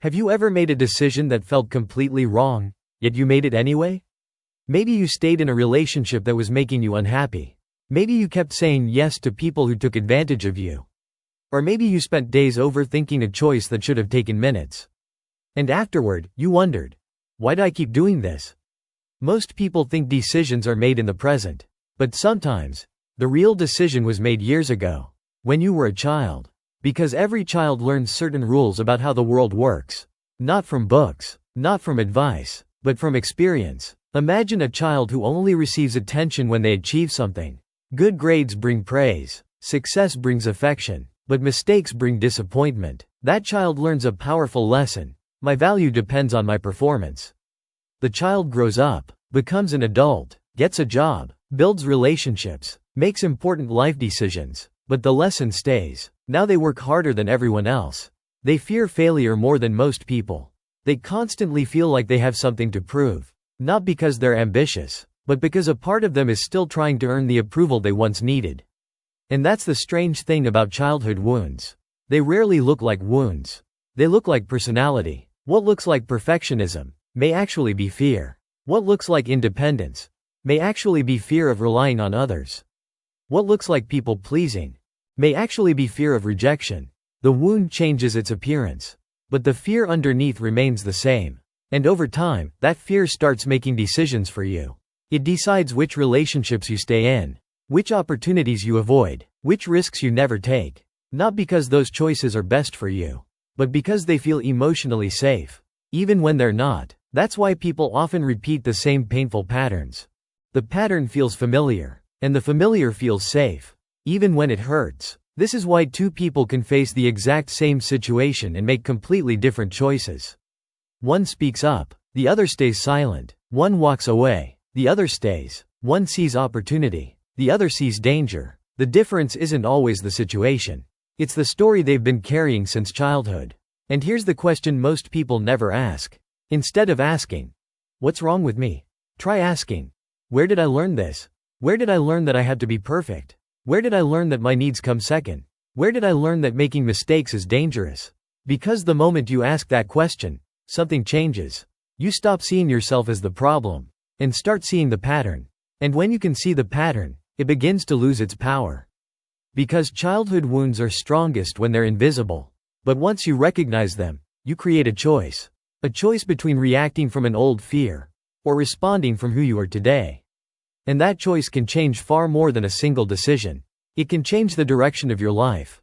Have you ever made a decision that felt completely wrong, yet you made it anyway? Maybe you stayed in a relationship that was making you unhappy. Maybe you kept saying yes to people who took advantage of you. Or maybe you spent days overthinking a choice that should have taken minutes. And afterward, you wondered, why do I keep doing this? Most people think decisions are made in the present. But sometimes, the real decision was made years ago, when you were a child. Because every child learns certain rules about how the world works. Not from books, not from advice, but from experience. Imagine a child who only receives attention when they achieve something. Good grades bring praise, success brings affection, but mistakes bring disappointment. That child learns a powerful lesson. My value depends on my performance. The child grows up, becomes an adult, gets a job, builds relationships, makes important life decisions, but the lesson stays. Now they work harder than everyone else. They fear failure more than most people. They constantly feel like they have something to prove. Not because they're ambitious, but because a part of them is still trying to earn the approval they once needed. And that's the strange thing about childhood wounds. They rarely look like wounds. They look like personality. What looks like perfectionism may actually be fear. What looks like independence may actually be fear of relying on others. What looks like people-pleasing may actually be fear of rejection. The wound changes its appearance, but the fear underneath remains the same. And over time, that fear starts making decisions for you. It decides which relationships you stay in, which opportunities you avoid, which risks you never take. Not because those choices are best for you, but because they feel emotionally safe, even when they're not. That's why people often repeat the same painful patterns. The pattern feels familiar, and the familiar feels safe, even when it hurts. This is why two people can face the exact same situation and make completely different choices. One speaks up, the other stays silent. One walks away, the other stays. One sees opportunity, the other sees danger. The difference isn't always the situation. It's the story they've been carrying since childhood. And here's the question most people never ask. Instead of asking, "What's wrong with me?" try asking, "Where did I learn this? Where did I learn that I have to be perfect? Where did I learn that my needs come second? Where did I learn that making mistakes is dangerous?" Because the moment you ask that question, something changes. You stop seeing yourself as the problem and start seeing the pattern. And when you can see the pattern, it begins to lose its power. Because childhood wounds are strongest when they're invisible. But once you recognize them, you create a choice. A choice between reacting from an old fear or responding from who you are today. And that choice can change far more than a single decision. It can change the direction of your life.